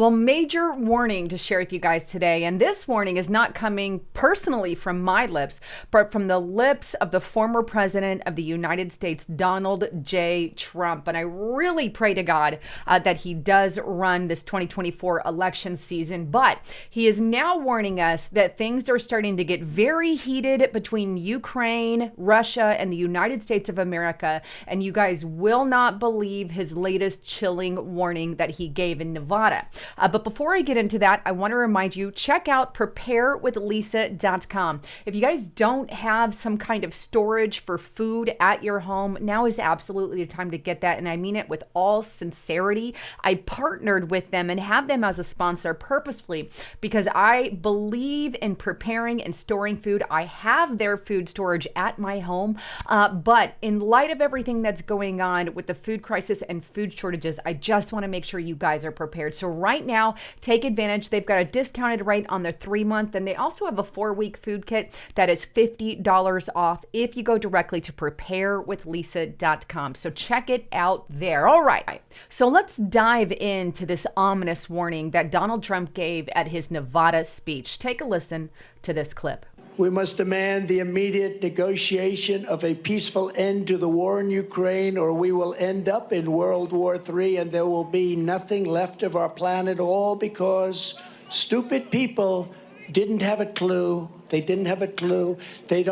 Well, major warning to share with you guys today. And this warning is not coming personally from my lips, but from the lips of the former president of the United States, Donald J. Trump. And I really pray to God that he does run this 2024 election season. But he is now warning us that things are starting to get very heated between Ukraine, Russia, and the United States of America. And you guys will not believe his latest chilling warning that he gave in Nevada. But before I get into that, I want to remind you, check out preparewithlisa.com. If you guys don't have some kind of storage for food at your home, now is absolutely the time to get that. And I mean it with all sincerity. I partnered with them and have them as a sponsor purposefully because I believe in preparing and storing food. I have their food storage at my home. But in light of everything that's going on with the food crisis and food shortages, I just want to make sure you guys are prepared. So right now, take advantage. They've got a discounted rate on their 3-month, and they also have a 4-week food kit that is $50 off if you go directly to preparewithlisa.com. So check it out there. All right. So let's dive into this ominous warning that Donald Trump gave at his Nevada speech. Take a listen to this clip. We must demand the immediate negotiation of a peaceful end to the war in Ukraine, or we will end up in World War III, and there will be nothing left of our planet, all because stupid people didn't have a clue. They didn't have a clue. They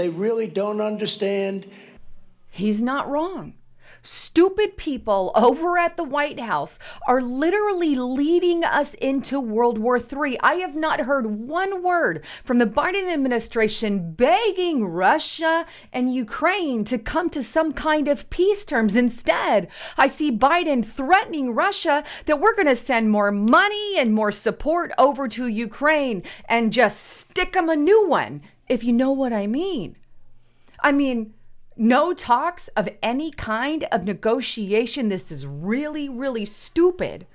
really don't understand. He's not wrong. Stupid people over at the White House are literally leading us into World War III. I have not heard one word from the Biden administration begging Russia and Ukraine to come to some kind of peace terms. Instead, I see Biden threatening Russia that we're going to send more money and more support over to Ukraine and just stick them a new one, if you know what I mean. No talks of any kind of negotiation. This is really, really stupid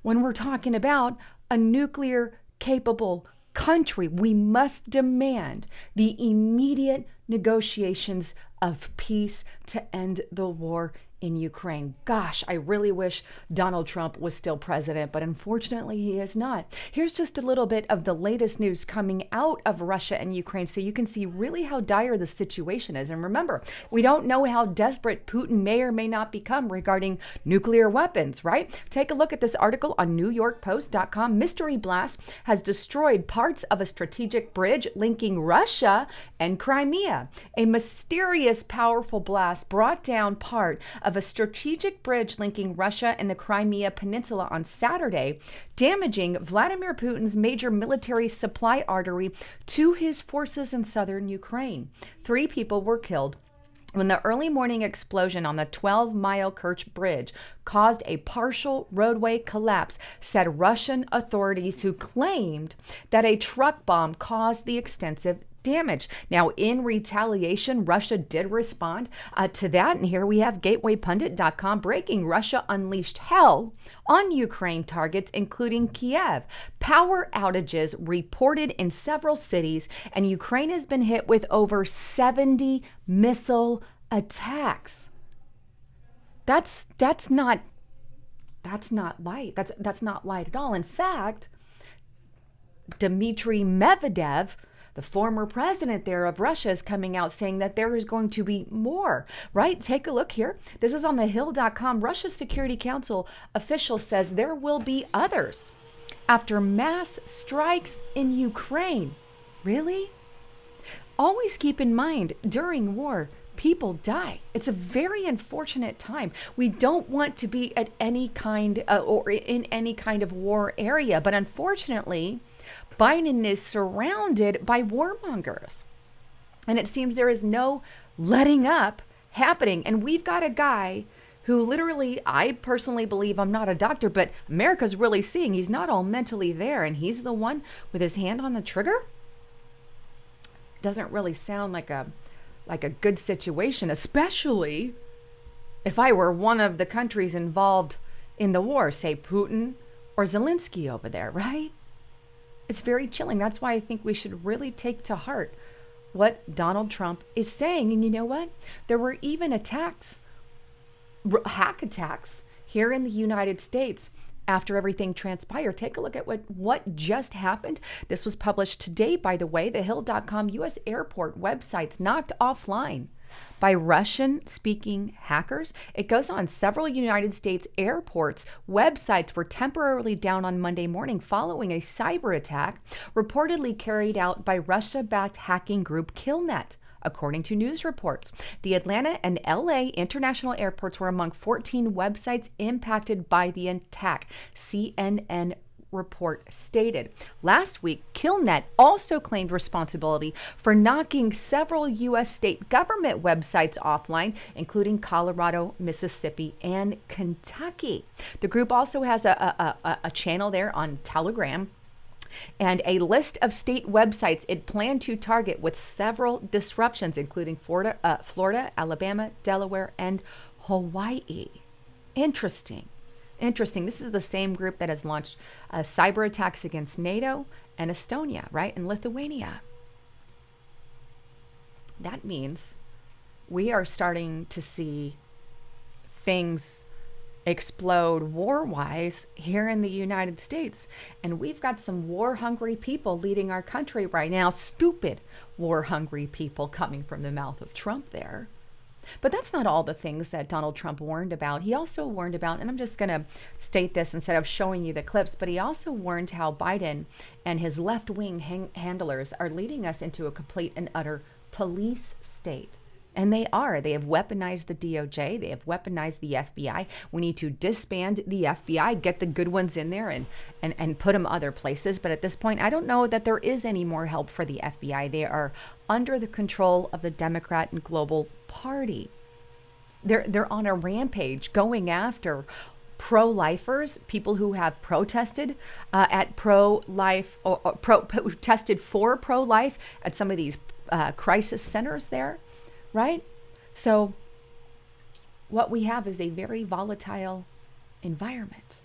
when we're talking about a nuclear capable country. We must demand the immediate negotiations of peace to end the war in Ukraine. Gosh, I really wish Donald Trump was still president, but unfortunately he is not. Here's just a little bit of the latest news coming out of Russia and Ukraine so you can see really how dire the situation is. And remember, we don't know how desperate Putin may or may not become regarding nuclear weapons, right? Take a look at this article on NewYorkPost.com. Mystery blast has destroyed parts of a strategic bridge linking Russia and Crimea. A mysterious, powerful blast brought down part of a strategic bridge linking Russia and the Crimea Peninsula on Saturday, damaging Vladimir Putin's major military supply artery to his forces in southern Ukraine. 3 people were killed when the early morning explosion on the 12-mile Kerch Bridge caused a partial roadway collapse, said Russian authorities, who claimed that a truck bomb caused the extensive damage. Now, in retaliation, Russia did respond to that. And here we have GatewayPundit.com breaking: Russia unleashed hell on Ukraine targets, including Kiev. Power outages reported in several cities, and Ukraine has been hit with over 70 missile attacks. That's not light. That's not light at all. In fact, Dmitry Medvedev, the former president there of Russia, is coming out saying that there is going to be more, right? Take a look here. This is on thehill.com. Russia's Security Council official says there will be others after mass strikes in Ukraine. Really? Always keep in mind, during war, people die. It's a very unfortunate time. We don't want to be at any kind or in any kind of war area, but unfortunately, Biden is surrounded by warmongers. And it seems there is no letting up happening. And we've got a guy who literally, I personally believe, I'm not a doctor, but America's really seeing he's not all mentally there. And he's the one with his hand on the trigger. Doesn't really sound like a good situation, especially if I were one of the countries involved in the war, say Putin or Zelensky over there, right? It's very chilling. That's why I think we should really take to heart what Donald Trump is saying. And you know what? There were even attacks, hack attacks here in the United States after everything transpired. Take a look at what just happened. This was published today, by the way. TheHill.com U.S. airport websites knocked offline by Russian-speaking hackers. It goes on. Several United States airports' websites were temporarily down on Monday morning following a cyber attack reportedly carried out by Russia-backed hacking group KillNet. According to news reports, the Atlanta and LA international airports were among 14 websites impacted by the attack, CNN report stated. Last week, KillNet also claimed responsibility for knocking several U.S. state government websites offline, including Colorado, Mississippi, and Kentucky. The group also has a channel there on Telegram and a list of state websites it planned to target, with several disruptions, including Florida, Alabama, Delaware, and Hawaii. Interesting. This is the same group that has launched cyber attacks against NATO and Estonia, right? And Lithuania. That means we are starting to see things explode war-wise here in the United States. And we've got some war-hungry people leading our country right now. Stupid war-hungry people coming from the mouth of Trump there. But that's not all the things that Donald Trump warned about. He also warned about, and I'm just going to state this instead of showing you the clips, but he also warned how Biden and his left-wing handlers are leading us into a complete and utter police state. And they are. They have weaponized the DOJ. They have weaponized the FBI. We need to disband the FBI, get the good ones in there and put them other places. But at this point, I don't know that there is any more help for the FBI. They are under the control of the Democrat and Global Party. They're on a rampage going after pro-lifers, people who have protested at pro-life or protested for pro-life at some of these crisis centers there. Right? So what we have is a very volatile environment.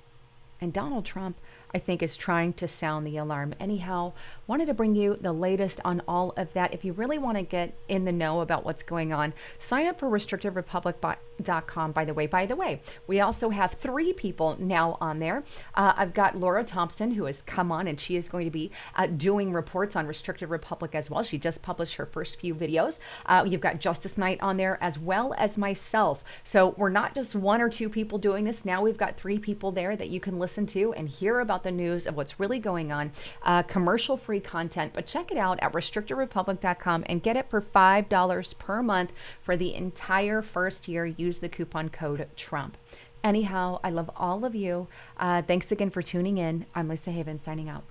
And Donald Trump, I think, is trying to sound the alarm. Anyhow, wanted to bring you the latest on all of that. If you really want to get in the know about what's going on, sign up for restrictiverepublic.com. By the way, we also have 3 people now on there. I've got Laura Thompson, who has come on, and she is going to be doing reports on Restrictive Republic as well. She just published her first few videos. You've got Justice Knight on there, as well as myself. So we're not just 1 or 2 people doing this. Now we've got 3 people there that you can listen to and hear about the news of what's really going on, commercial-free content. But check it out at restrictiverepublic.com and get it for $5 per month for the entire first year. Use the coupon code Trump. Anyhow, I love all of you. Thanks again for tuning in. I'm Lisa Haven signing out.